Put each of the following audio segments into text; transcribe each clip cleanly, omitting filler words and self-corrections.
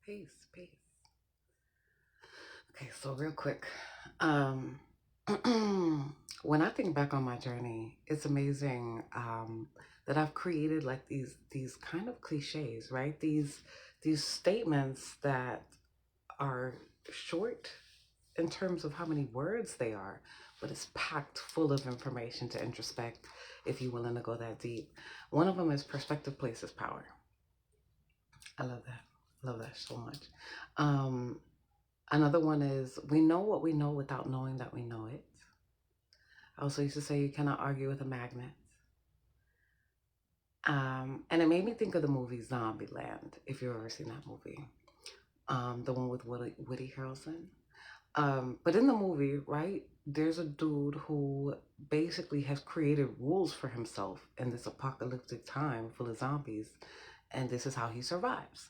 Peace, peace. Okay, so real quick. Um when I think back on my journey, it's amazing that I've created like these kind of cliches, right? These statements that are short in terms of how many words they are, but it's packed full of information to introspect if you're willing to go that deep. One of them is perspective places power. I love that. Love that so much. Um, Another one is we know what we know without knowing that we know it. I also used to say you cannot argue with a magnet. And it made me think of the movie Zombieland, if you've ever seen that movie. The one with Woody Harrelson. But in the movie, right, there's a dude who basically has created rules for himself in this apocalyptic time full of zombies, and this is how he survives.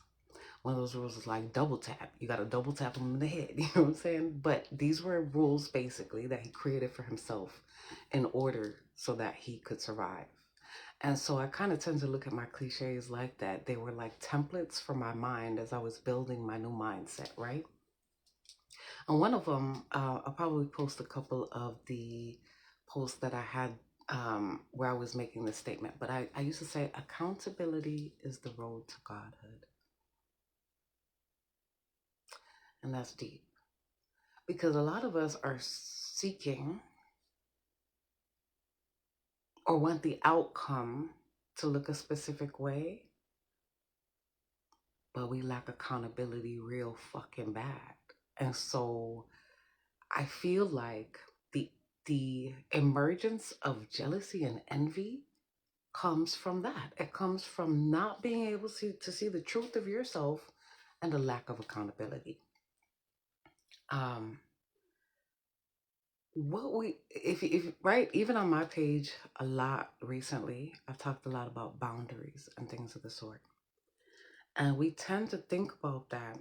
One of those rules is like double tap. You got to double tap him in the head. You know what I'm saying? But these were rules basically that he created for himself in order so that he could survive. And so I kind of tend to look at my cliches like that. They were like templates for my mind as I was building my new mindset, right? And one of them, I'll probably post a couple of the posts that I had where I was making this statement. But I used to say accountability is the road to godhood. And that's deep because a lot of us are seeking or want the outcome to look a specific way, but we lack accountability real fucking bad. And so I feel like the emergence of jealousy and envy comes from that. It comes from not being able to see the truth of yourself and the lack of accountability. Um, what we if right, even on my page a lot recently, I've talked a lot about boundaries and things of the sort. And we tend to think about that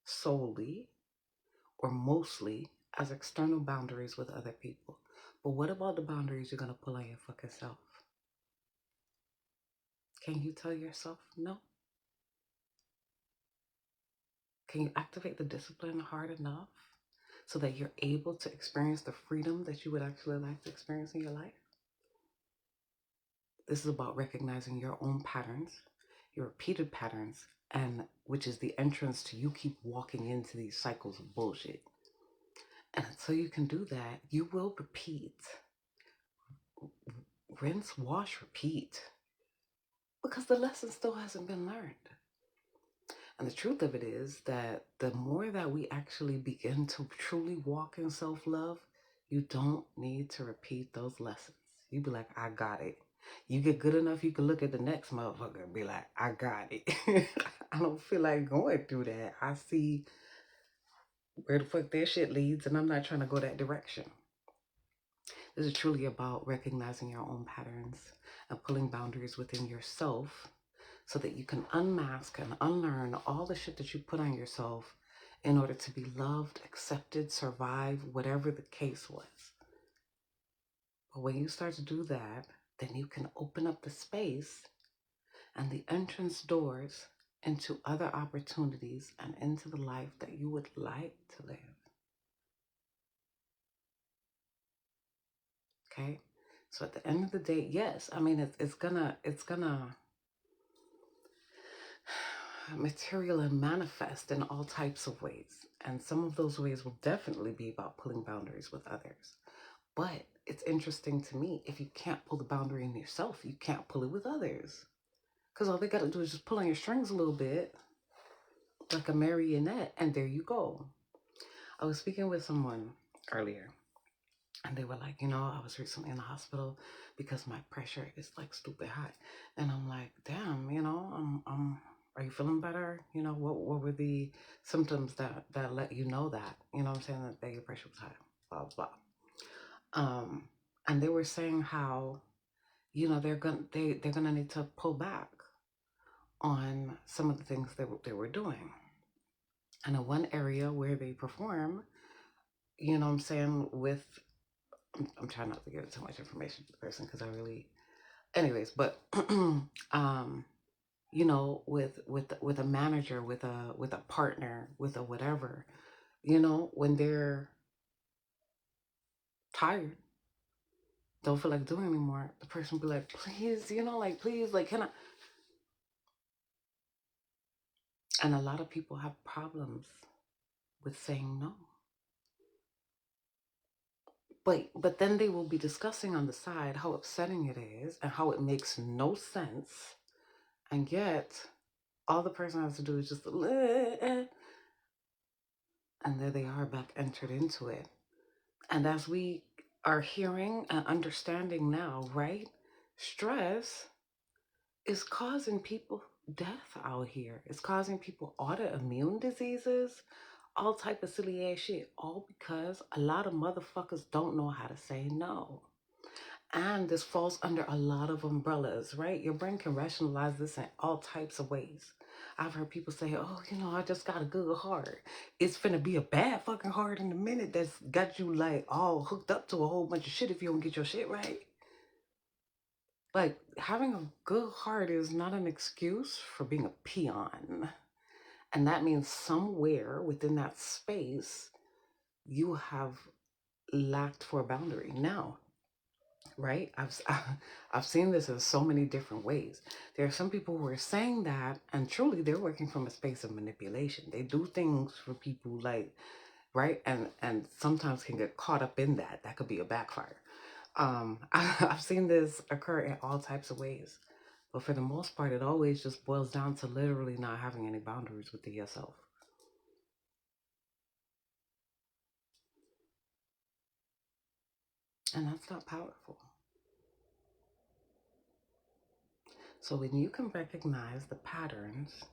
solely or mostly as external boundaries with other people. But what about the boundaries you're gonna pull on your fucking self? Can you tell yourself no? Can you activate the discipline hard enough so that you're able to experience the freedom that you would actually like to experience in your life? This is about recognizing your own patterns, your repeated patterns, and which is the entrance to you keep walking into these cycles of bullshit. And until you can do that, you will repeat, rinse, wash, repeat, because the lesson still hasn't been learned. And the truth of it is that the more that we actually begin to truly walk in self love, you don't need to repeat those lessons. You be like, I got it. You get good enough, you can look at the next motherfucker and be like, I got it. I don't feel like going through that. I see where the fuck their shit leads, and I'm not trying to go that direction. This is truly about recognizing your own patterns and pulling boundaries within yourself so that you can unmask and unlearn all the shit that you put on yourself in order to be loved, accepted, survive, whatever the case was. But when you start to do that, then you can open up the space and the entrance doors into other opportunities and into the life that you would like to live. Okay? So at the end of the day, yes, I mean it's gonna material and manifest in all types of ways. And some of those ways will definitely be about pulling boundaries with others. But it's interesting to me, if you can't pull the boundary in yourself, you can't pull it with others. Because all they got to do is just pull on your strings a little bit, like a marionette, and there you go. I was speaking with someone earlier, and they were like, I was recently in the hospital because my pressure is like stupid high. And I'm like, damn, are you feeling better? What were the symptoms that let you know that? You know what I'm saying? That your pressure was high, blah, blah. Um, and they were saying how, they're gonna need to pull back on some of the things they were doing. And in one area where they perform, what I'm saying, I'm trying not to give too much information to the person because I really, anyways, but you know, with a manager, with a partner, with a whatever, you know, when they're tired, don't feel like doing anymore, the person be like, please, you know, like, please, like, can I? And a lot of people have problems with saying no. But then they will be discussing on the side how upsetting it is and how it makes no sense. And yet all the person has to do is just and there they are back entered into it. And as we are hearing and understanding now, right? Stress is causing people death out here. It's causing people autoimmune diseases, all type of silly ass shit, all because a lot of motherfuckers don't know how to say no. And this falls under a lot of umbrellas, right? Your brain can rationalize this in all types of ways. I've heard people say, oh, you know, I just got a good heart. It's finna be a bad fucking heart in a minute that's got you like all hooked up to a whole bunch of shit if you don't get your shit right. Like, having a good heart is not an excuse for being a peon. And that means somewhere within that space, you have lacked for a boundary. Now, right? I've seen this in so many different ways. There are some people who are saying that, and truly they're working from a space of manipulation. They do things for people like, right, and sometimes can get caught up in that. That could be a backfire. I've seen this occur in all types of ways, but for the most part, it always just boils down to literally not having any boundaries within yourself, and that's not powerful. So when you can recognize the patterns,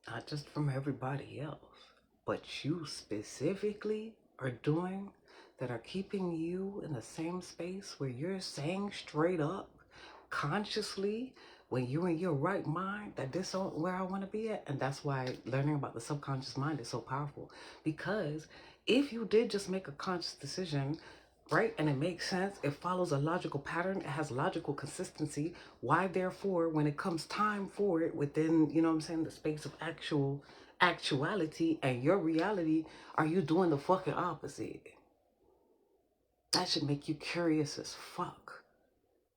not just from everybody else, but you specifically are doing that are keeping you in the same space where you're saying straight up, consciously, when you're in your right mind, that this is where I want to be at. And that's why learning about the subconscious mind is so powerful. Because if you did just make a conscious decision, right, and it makes sense, it follows a logical pattern, it has logical consistency, why therefore when it comes time for it within, you know what I'm saying, the space of actuality and your reality, are you doing the fucking opposite? That should make you curious as fuck.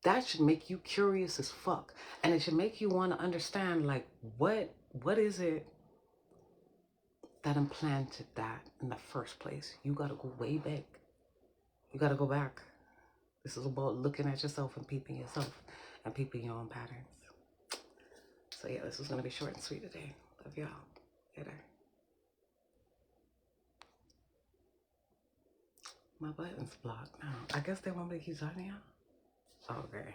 That should make you curious as fuck. And it should make you want to understand, like, what is it that implanted that in the first place? You got to go way back. You got to go back. This is about looking at yourself and peeping yourself and peeping your own patterns. So yeah, this is going to be short and sweet today. Love y'all. Later. My button's blocked now. I guess they want me to keep talking to y'all? Okay.